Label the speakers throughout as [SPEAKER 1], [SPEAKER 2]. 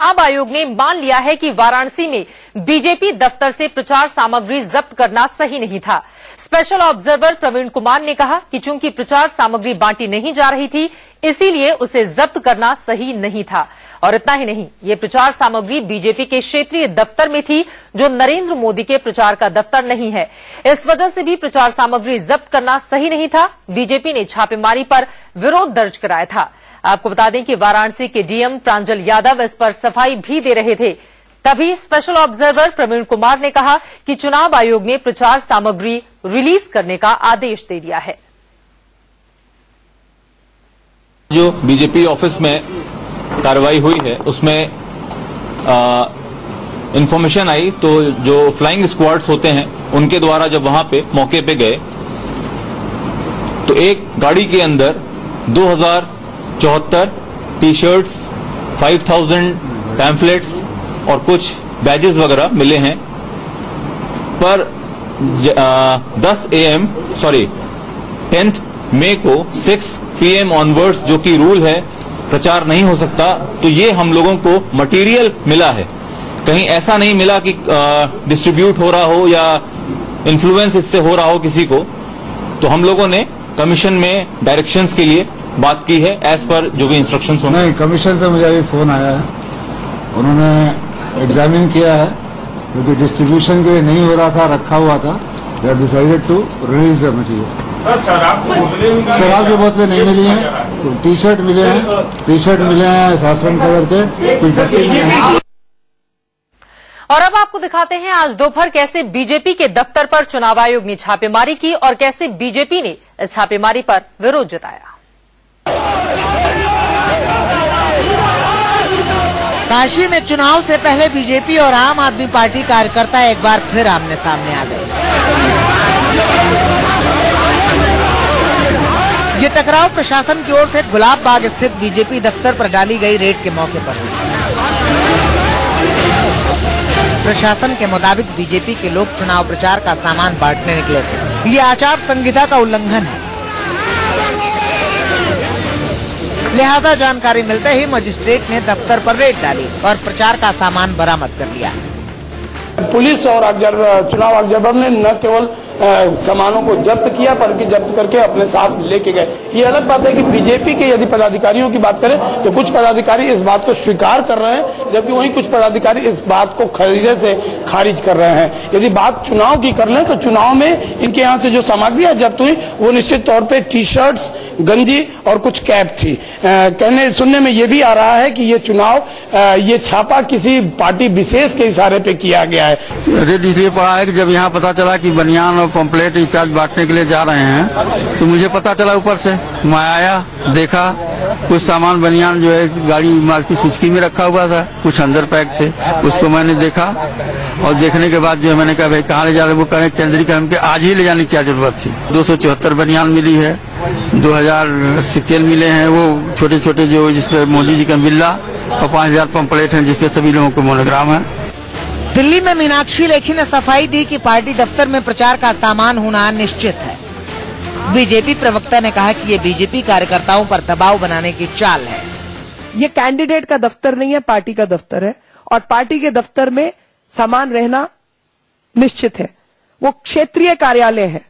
[SPEAKER 1] चुनाव आयोग ने मान लिया है कि वाराणसी में बीजेपी दफ्तर से प्रचार सामग्री जब्त करना सही नहीं था। स्पेशल ऑब्जर्वर प्रवीण कुमार ने कहा कि चूंकि प्रचार सामग्री बांटी नहीं जा रही थी, इसीलिए उसे जब्त करना सही नहीं था। और इतना ही नहीं, ये प्रचार सामग्री बीजेपी के क्षेत्रीय दफ्तर में थी, जो नरेंद्र मोदी के प्रचार का दफ्तर नहीं है। इस वजह से भी प्रचार सामग्री जब्त करना सही नहीं था। बीजेपी ने छापेमारी पर विरोध दर्ज कराया था। आपको बता दें कि वाराणसी के डीएम प्रांजल यादव इस पर सफाई भी दे रहे थे। तभी स्पेशल ऑब्जर्वर प्रवीण कुमार ने कहा कि चुनाव आयोग ने प्रचार सामग्री रिलीज करने का आदेश दे दिया है।
[SPEAKER 2] जो बीजेपी ऑफिस में कार्रवाई हुई है, उसमें इंफॉर्मेशन आई, तो जो फ्लाइंग स्क्वाड्स होते हैं उनके द्वारा जब वहां पे मौके पे गए तो एक गाड़ी के अंदर 2074 टी शर्ट्स, 5000 पैम्फलेट्स और कुछ बैजेस वगैरह मिले हैं। पर 10 मई को 6 PM ऑनवर्ड्स जो कि रूल है, प्रचार नहीं हो सकता। तो ये हम लोगों को मटेरियल मिला है, कहीं ऐसा नहीं मिला कि डिस्ट्रीब्यूट हो रहा हो या इन्फ्लुएंस इससे हो रहा हो किसी को। तो हम लोगों ने कमीशन में डायरेक्शंस के लिए बात की है, एज पर जो भी इंस्ट्रक्शंस होंगे।
[SPEAKER 3] नहीं, कमीशन से मुझे अभी फोन आया है, उन्होंने एग्जामिन किया है, क्योंकि डिस्ट्रीब्यूशन के लिए नहीं हो रहा था, रखा हुआ था। They have decided to release the material. शराब की बोतलें नहीं मिली हैं, तो टी शर्ट मिले हैं सैफरन कलर के, कुछ बच्चे मिले हैं।
[SPEAKER 1] और अब आपको दिखाते हैं आज दोपहर कैसे बीजेपी के दफ्तर पर चुनाव आयोग ने छापेमारी की और कैसे बीजेपी ने इस छापेमारी पर विरोध जताया।
[SPEAKER 4] काशी में चुनाव से पहले बीजेपी और आम आदमी पार्टी कार्यकर्ता एक बार फिर आमने सामने आ गए। ये टकराव प्रशासन की ओर से गुलाब बाग स्थित बीजेपी दफ्तर पर डाली गई रेड के मौके पर हुई। प्रशासन के मुताबिक बीजेपी के लोग चुनाव प्रचार का सामान बांटने निकले थे। ये आचार संहिता का उल्लंघन है, लिहाजा जानकारी मिलते ही मजिस्ट्रेट ने दफ्तर पर रेड डाली और प्रचार का सामान बरामद कर लिया।
[SPEAKER 5] पुलिस और चुनाव ऑब्जर्वर ने न केवल सामानों को जब्त किया, बल्कि जब्त करके अपने साथ लेके गए। ये अलग बात है कि बीजेपी के यदि पदाधिकारियों की बात करें तो कुछ पदाधिकारी इस बात को स्वीकार कर रहे हैं, जबकि वहीं कुछ पदाधिकारी इस बात को खरीदे से खारिज कर रहे हैं। यदि बात चुनाव की कर लें तो चुनाव में इनके यहाँ से जो सामग्रियां जब्त हुई वो निश्चित तौर पे टी शर्ट्स, गंजी और कुछ कैप थी। कहने सुनने में ये भी आ रहा है कि ये चुनाव ये छापा किसी पार्टी विशेष के इशारे पे किया गया है।
[SPEAKER 6] रेड इसलिए पड़ा है कि जब यहाँ पता चला कि बनियान और पंपलेट इंचार्ज बांटने के लिए जा रहे हैं, तो मुझे पता चला ऊपर से। मैं आया, देखा कुछ सामान बनियान जो है गाड़ी मारुति सुजुकी में रखा हुआ था, कुछ अंदर पैक थे। उसको मैंने देखा और देखने के बाद जो है मैंने कहा भाई कहाँ ले जा रहे, वो कह रहे केंद्रीकरण के आज ही ले जाने की क्या जरूरत थी। 274 बनियान मिली है, 2000 सिक्केल मिले हैं, वो छोटे छोटे जो जिसपे मोदी जी का बिल्ला, और 5000 पंपलेट हैं जिसपे सभी लोगों को मोनोग्राम है।
[SPEAKER 4] दिल्ली में मीनाक्षी लेखी ने सफाई दी कि पार्टी दफ्तर में प्रचार का सामान होना निश्चित है। बीजेपी प्रवक्ता ने कहा कि ये बीजेपी कार्यकर्ताओं पर दबाव बनाने की चाल है।
[SPEAKER 7] ये कैंडिडेट का दफ्तर नहीं है, पार्टी का दफ्तर है, और पार्टी के दफ्तर में सामान रहना निश्चित है। वो क्षेत्रीय कार्यालय है,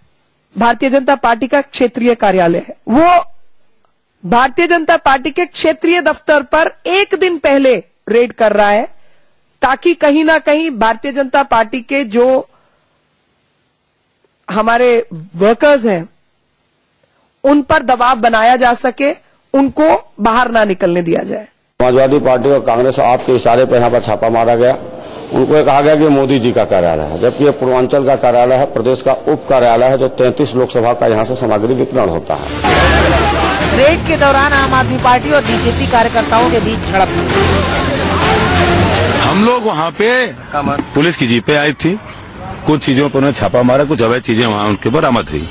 [SPEAKER 7] भारतीय जनता पार्टी का क्षेत्रीय कार्यालय है। वो भारतीय जनता पार्टी के क्षेत्रीय दफ्तर पर एक दिन पहले रेड कर रहा है, ताकि कहीं ना कहीं भारतीय जनता पार्टी के जो हमारे वर्कर्स हैं उन पर दबाव बनाया जा सके, उनको बाहर ना निकलने दिया जाए।
[SPEAKER 8] समाजवादी पार्टी और कांग्रेस आपके इशारे पर यहाँ पर छापा मारा गया। उनको ये कहा गया कि मोदी जी का कार्यालय है, जबकि ये पूर्वांचल का कार्यालय है, प्रदेश का उप कार्यालय है, जो 33 लोकसभा का यहाँ से सामग्री वितरण होता है।
[SPEAKER 4] रेड के दौरान आम आदमी पार्टी और बीजेपी कार्यकर्ताओं के बीच झड़प हुई।
[SPEAKER 9] हम लोग वहाँ पे पुलिस की जीपें आई थी, कुछ चीजों पर उन्होंने छापा मारा, कुछ अवैध चीजें वहाँ उनके बरामद हुई।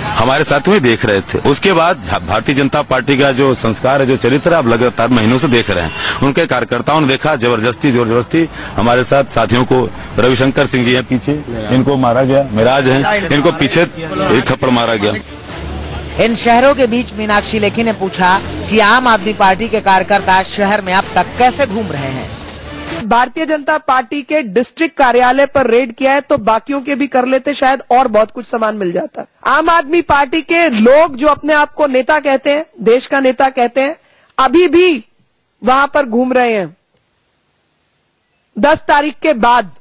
[SPEAKER 9] हमारे साथ में देख रहे थे। उसके बाद भारतीय जनता पार्टी का जो संस्कार है, जो चरित्र है, आप लगातार महीनों से देख रहे हैं। उनके कार्यकर्ताओं ने देखा जबरदस्ती हमारे साथ साथियों को, रविशंकर सिंह जी हैं पीछे, इनको मारा गया, मिराज हैं, इनको पीछे एक थप्पड़ मारा गया।
[SPEAKER 4] इन शहरों के बीच मीनाक्षी लेखी ने पूछा कि आम आदमी पार्टी के कार्यकर्ता शहर में अब तक कैसे घूम रहे हैं।
[SPEAKER 7] भारतीय जनता पार्टी के डिस्ट्रिक्ट कार्यालय पर रेड किया है तो बाकियों के भी कर लेते, शायद और बहुत कुछ सामान मिल जाता। आम आदमी पार्टी के लोग जो अपने आप को नेता कहते हैं, देश का नेता कहते हैं, अभी भी वहां पर घूम रहे हैं। 10 तारीख के बाद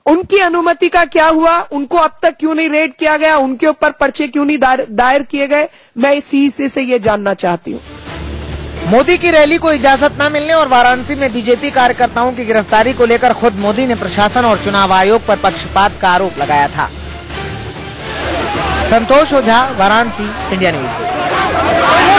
[SPEAKER 7] उनकी अनुमति का क्या हुआ? उनको अब तक क्यों नहीं रेड किया गया? उनके ऊपर पर्चे क्यों नहीं दायर किए गए? मैं इसी से ये जानना चाहती हूं।
[SPEAKER 4] मोदी की रैली को इजाजत न मिलने और वाराणसी में बीजेपी कार्यकर्ताओं की गिरफ्तारी को लेकर खुद मोदी ने प्रशासन और चुनाव आयोग पर पक्षपात का आरोप लगाया था। संतोष ओझा, वाराणसी, इंडिया न्यूज।